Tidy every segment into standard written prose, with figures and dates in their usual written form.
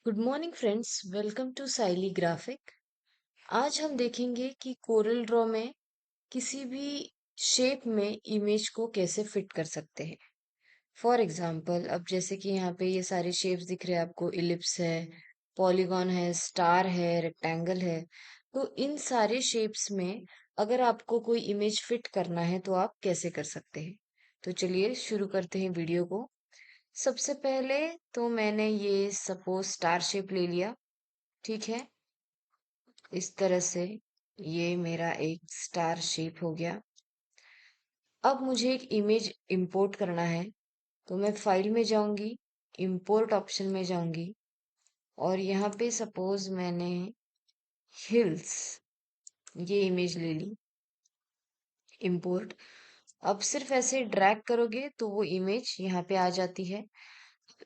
Good morning friends, welcome to साइली graphic. आज हम देखेंगे कि कोरल ड्रॉ में किसी भी शेप में इमेज को कैसे फिट कर सकते हैं। फॉर एग्जांपल, अब जैसे कि यहाँ पे ये सारे शेप्स दिख रहे हैं आपको, इलिप्स है, पॉलीगॉन है, स्टार है, रेक्टेंगल है। तो इन सारे शेप्स में अगर आपको कोई इमेज फिट करना है तो आप कैसे कर सकते हैं। तो चलिए शुरू करते हैं वीडियो को। सबसे पहले तो मैंने ये सपोज स्टार शेप ले लिया। ठीक है, इस तरह से ये मेरा एक स्टार शेप हो गया। अब मुझे एक इमेज इंपोर्ट करना है, तो मैं फाइल में जाऊंगी, इंपोर्ट ऑप्शन में जाऊंगी और यहाँ पे सपोज मैंने हिल्स ये इमेज ले ली, इंपोर्ट। अब सिर्फ ऐसे ड्रैग करोगे तो वो इमेज यहाँ पे आ जाती है।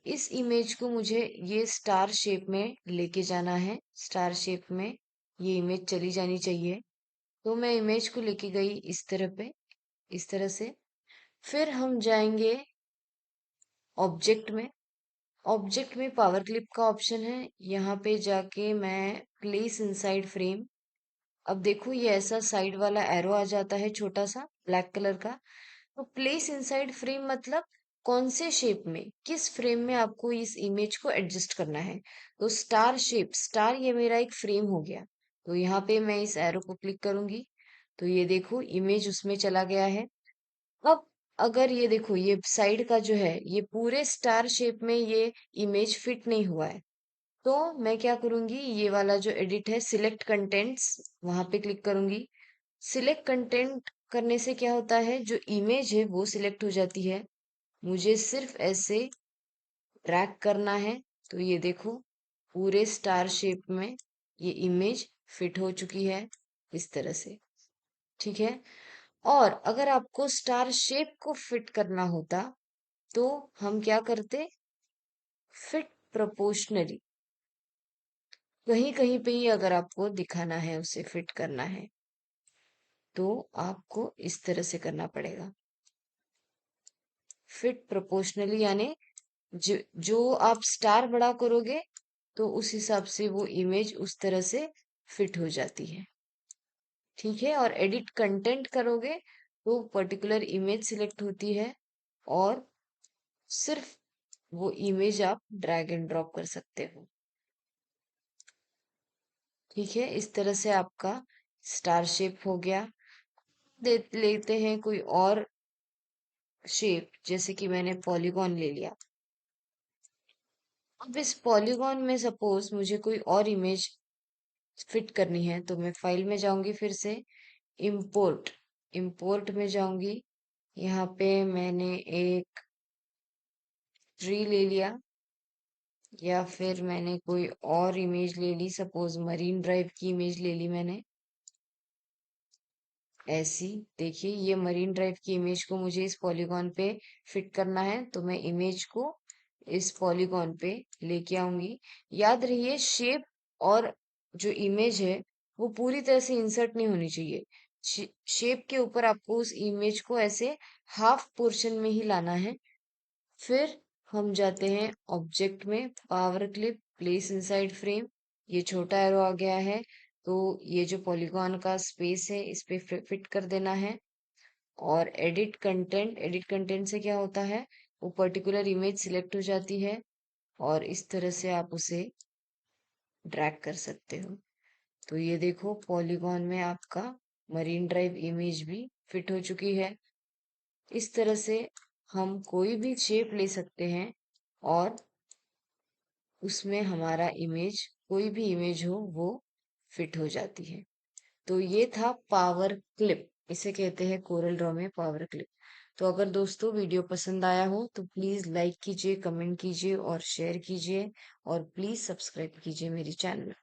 इस इमेज को मुझे ये स्टार शेप में लेके जाना है, स्टार शेप में ये इमेज चली जानी चाहिए। तो मैं इमेज को लेके गई इस तरह पे, इस तरह से। फिर हम जाएंगे ऑब्जेक्ट में। ऑब्जेक्ट में पावर क्लिप का ऑप्शन है, यहाँ पे जाके मैं प्लेस इनसाइड फ्रेम। अब देखो ये ऐसा साइड वाला एरो आ जाता है छोटा सा ब्लैक कलर का। तो प्लेस इनसाइड फ्रेम मतलब कौन से शेप में, किस फ्रेम में आपको इस इमेज को एडजस्ट करना है। तो स्टार शेप, स्टार ये मेरा एक फ्रेम हो गया। तो यहाँ पे मैं इस एरो को क्लिक करूंगी तो ये देखो इमेज उसमें चला गया है। अब अगर ये देखो ये साइड का जो है ये पूरे स्टार शेप में ये इमेज फिट नहीं हुआ है, तो मैं क्या करूंगी, ये वाला जो एडिट है सिलेक्ट कंटेंट्स, वहां पे क्लिक करूंगी। सिलेक्ट कंटेंट करने से क्या होता है, जो इमेज है वो सिलेक्ट हो जाती है। मुझे सिर्फ ऐसे ड्रैग करना है तो ये देखो पूरे स्टार शेप में ये इमेज फिट हो चुकी है इस तरह से। ठीक है, और अगर आपको स्टार शेप को फिट करना होता तो हम क्या करते, फिट प्रोपोर्शनली, कहीं कहीं पे ही अगर आपको दिखाना है, उसे फिट करना है तो आपको इस तरह से करना पड़ेगा। फिट प्रोपोर्शनली यानी जो आप स्टार बड़ा करोगे तो उस हिसाब से वो इमेज उस तरह से फिट हो जाती है। ठीक है, और एडिट कंटेंट करोगे तो पर्टिकुलर इमेज सिलेक्ट होती है और सिर्फ वो इमेज आप ड्रैग एंड ड्रॉप कर सकते हो। ठीक है, इस तरह से आपका स्टार शेप हो गया। दे लेते हैं कोई और शेप, जैसे कि मैंने पॉलीगॉन ले लिया। अब इस पॉलीगॉन में सपोज मुझे कोई और इमेज फिट करनी है तो मैं फाइल में जाऊंगी, फिर से इंपोर्ट, इंपोर्ट में जाऊंगी। यहाँ पे मैंने एक ट्री ले लिया या फिर मैंने कोई और इमेज ले ली, सपोज मरीन ड्राइव की इमेज ले ली मैंने। ऐसी देखिए ये मरीन ड्राइव की इमेज को मुझे इस पॉलीगॉन पे फिट करना है तो मैं इमेज को इस पॉलीगॉन पे लेके आऊंगी। याद रहिए शेप और जो इमेज है वो पूरी तरह से इंसर्ट नहीं होनी चाहिए। शेप के ऊपर आपको उस इमेज को ऐसे हाफ पोर्शन में ही लाना है। फिर हम जाते हैं ऑब्जेक्ट में, power clip, place inside frame. ये छोटा एरो आ गया है तो ये जो पॉलीगॉन का स्पेस है इस पे फिट कर देना है। और एडिट कंटेंट, एडिट कंटेंट से क्या होता है, वो पर्टिकुलर इमेज सिलेक्ट हो जाती है और इस तरह से आप उसे ड्रैग कर सकते हो। तो ये देखो पॉलीगॉन में आपका मरीन ड्राइव इमेज भी फिट हो चुकी है। इस तरह से हम कोई भी शेप ले सकते हैं और उसमें हमारा इमेज, कोई भी इमेज हो वो फिट हो जाती है। तो ये था पावर क्लिप, इसे कहते हैं कोरल ड्रॉ में पावर क्लिप। तो अगर दोस्तों वीडियो पसंद आया हो तो प्लीज लाइक कीजिए, कमेंट कीजिए और शेयर कीजिए और प्लीज सब्सक्राइब कीजिए मेरे चैनल।